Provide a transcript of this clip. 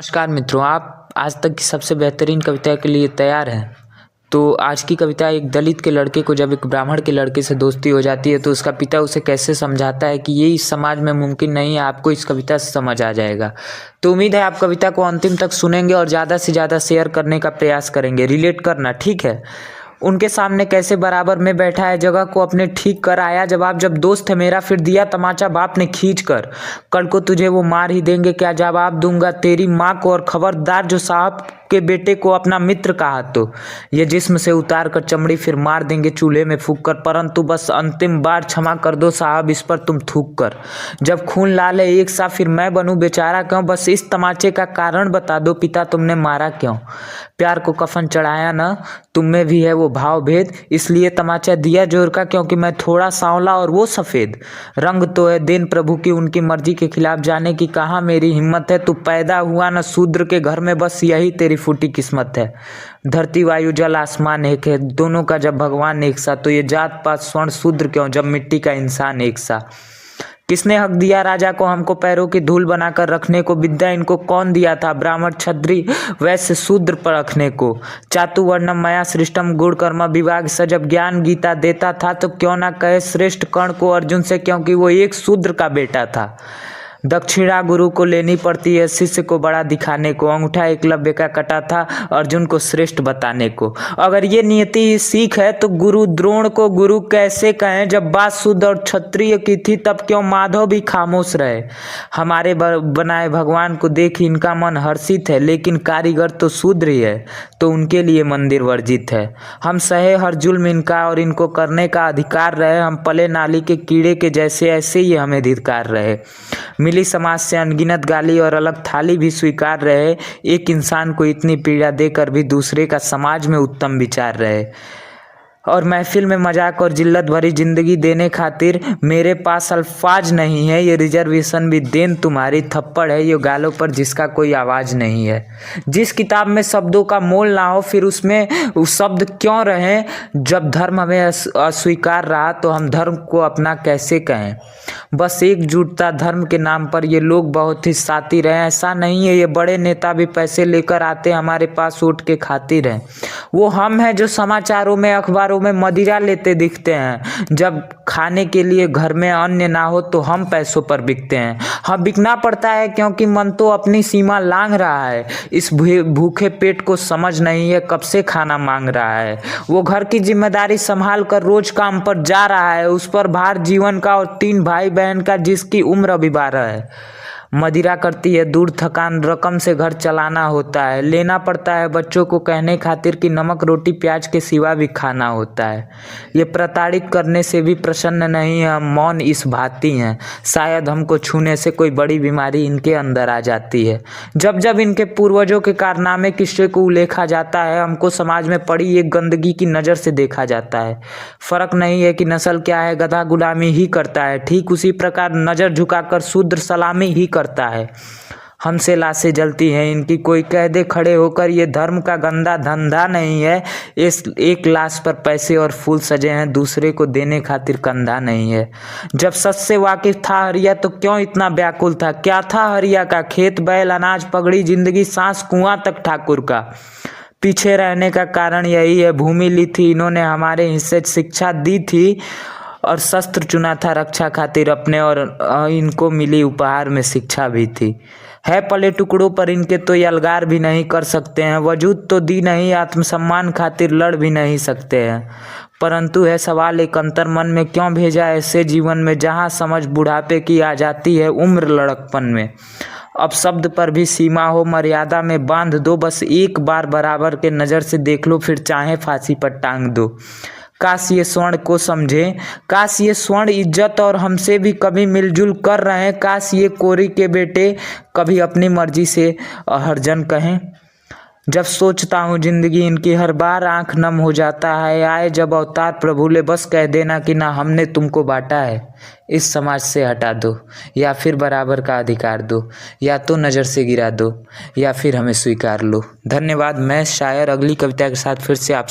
नमस्कार मित्रों, आप आज तक की सबसे बेहतरीन कविता के लिए तैयार हैं। तो आज की कविता एक दलित के लड़के को जब एक ब्राह्मण के लड़के से दोस्ती हो जाती है तो उसका पिता उसे कैसे समझाता है कि ये इस समाज में मुमकिन नहीं है। आपको इस कविता से समझ आ जाएगा। तो उम्मीद है आप कविता को अंतिम तक सुनेंगे और ज़्यादा से ज़्यादा शेयर करने का प्रयास करेंगे। रिलेट करना, ठीक है। उनके सामने कैसे बराबर में बैठा है, जगह को अपने ठीक कर आया जवाब, जब दोस्त है मेरा फिर दिया तमाचा बाप ने खींच कर। कल को तुझे वो मार ही देंगे, क्या जवाब दूंगा तेरी माँ को। और खबरदार जो साहब के बेटे को अपना मित्र कहा तो ये जिस्म से उतार कर चमड़ी फिर मार देंगे चूल्हे में फूंक कर। परंतु बस अंतिम बार क्षमा कर दो साहब, इस पर तुम थूक कर। जब खून लाल है एक सा फिर मैं बनूं बेचारा क्यों, बस इस तमाचे का कारण बता दो पिता तुमने मारा क्यों। प्यार को कफन चढ़ाया ना तुम में भी है वो भाव भेद, इसलिए तमाचा दिया जोर का क्योंकि मैं थोड़ा सांवला और वो सफ़ेद। रंग तो है देन प्रभु की, उनकी मर्जी के खिलाफ जाने की कहाँ मेरी हिम्मत है। तू पैदा हुआ न शूद्र के घर में, बस यही तेरी फूटी किस्मत है। धरती वायु जल आसमान एक है, दोनों का जब भगवान एक सा, तो ये जात पात स्वर्ण शूद्र क्यों जब मिट्टी का इंसान एक सा। किसने हक दिया राजा को हमको पैरों की धूल बनाकर रखने को, विद्या इनको कौन दिया था ब्राह्मण क्षत्रिय वैश्य शूद्र पर रखने को। चातु वर्णम मया सृष्टम गुण कर्म विभाग स, जब ज्ञान गीता देता था तो क्यों ना कहे श्रेष्ठ कर्ण को अर्जुन से, क्योंकि वो एक शूद्र का बेटा था। दक्षिणा गुरु को लेनी पड़ती है शिष्य को बड़ा दिखाने को, अंगूठा एकलव्य का कटा था अर्जुन को श्रेष्ठ बताने को। अगर ये नियति सीख है तो गुरु द्रोण को गुरु कैसे कहें, जब बात शुद्ध और क्षत्रिय की थी तब क्यों माधव भी खामोश रहे। हमारे बनाए भगवान को देख इनका मन हर्षित है, लेकिन कारीगर तो शूद्र ही है तो उनके लिए मंदिर वर्जित है। हम सहे हर जुल्म इनका और इनको करने का अधिकार रहे, हम पले नाली के कीड़े के जैसे ऐसे ही हमें धिक्कार रहे। मिली समाज से अनगिनत गाली और अलग थाली भी स्वीकार रहे, एक इंसान को इतनी पीड़ा देकर भी दूसरे का समाज में उत्तम विचार रहे। और महफिल में मजाक और जिल्लत भरी जिंदगी देने खातिर मेरे पास अल्फाज नहीं है, ये रिजर्वेशन भी देन तुम्हारी थप्पड़ है, ये गालों पर जिसका कोई आवाज़ नहीं है। जिस किताब में शब्दों का मोल ना हो फिर उसमें उस शब्द क्यों रहें, जब धर्म हमें अस्वीकार रहा तो हम धर्म को अपना कैसे कहें। बस एकजुटता धर्म के नाम पर ये लोग बहुत ही साथी रहे, ऐसा नहीं है ये बड़े नेता भी पैसे लेकर आते हमारे पास उठ के खातिर हैं। वो हम हैं जो समाचारों में अखबारों में मदिरा लेते दिखते हैं, जब खाने के लिए घर में अन्न ना हो तो हम पैसों पर बिकते हैं। हाँ, बिकना पड़ता है क्योंकि मन तो अपनी सीमा लांघ रहा है, इस भूखे पेट को समझ नहीं है कब से खाना मांग रहा है। वो घर की जिम्मेदारी संभाल कर रोज काम पर जा रहा है, उस पर भार जीवन का और 3 भाई बहन का जिसकी उम्र अभी 12 है। मदिरा करती है दूर थकान, रकम से घर चलाना होता है, लेना पड़ता है बच्चों को कहने खातिर कि नमक रोटी प्याज के सिवा भी खाना होता है। ये प्रताड़ित करने से भी प्रसन्न नहीं है, हम मौन इस भांति हैं, शायद हमको छूने से कोई बड़ी बीमारी इनके अंदर आ जाती है। जब जब इनके पूर्वजों के कारनामे किस्से को उल्लेखा जाता है, हमको समाज में पड़ी एक गंदगी की नज़र से देखा जाता है। फर्क नहीं है कि नस्ल क्या है, गधा गुलामी ही करता है, ठीक उसी प्रकार नज़र झुकाकर शूद्र सलामी ही करता है। हमसे लाशें जलती हैं इनकी, कोई कह दे खड़े होकर ये धर्म का गंदा धंधा नहीं है। इस एक लाश पर पैसे और फूल सजे हैं, दूसरे को देने खातिर कंधा नहीं है। जब सच से वाकिफ था हरिया तो क्यों इतना व्याकुल था, क्या था हरिया का खेत बैल अनाज पगड़ी जिंदगी सांस कुआं तक ठाकुर का। पीछे रहने का कारण यही है, भूमि ली थी इन्होंने हमारे हिस्से, शिक्षा दी थी और शस्त्र चुना था रक्षा खातिर अपने, और इनको मिली उपहार में शिक्षा भी थी। है पले टुकड़ों पर इनके तो ये अलगार भी नहीं कर सकते हैं, वजूद तो दी नहीं आत्मसम्मान खातिर लड़ भी नहीं सकते हैं। परंतु है सवाल एक अंतर मन में, क्यों भेजा ऐसे जीवन में जहाँ समझ बुढ़ापे की आ जाती है उम्र लड़कपन में। अब शब्द पर भी सीमा हो, मर्यादा में बांध दो, बस एक बार बराबर के नज़र से देख लो फिर चाहे फांसी पर टांग दो। काश ये स्वर्ण को समझें, काश ये स्वर्ण इज्जत और हमसे भी कभी मिलजुल कर रहें, काश ये कोरी के बेटे कभी अपनी मर्जी से हरजन कहें। जब सोचता हूँ जिंदगी इनकी हर बार आंख नम हो जाता है, आए जब अवतार प्रभु ले बस कह देना कि ना हमने तुमको बांटा है। इस समाज से हटा दो या फिर बराबर का अधिकार दो, या तो नज़र से गिरा दो या फिर हमें स्वीकार लो। धन्यवाद। मैं शायर अगली कविता के साथ फिर से आपसे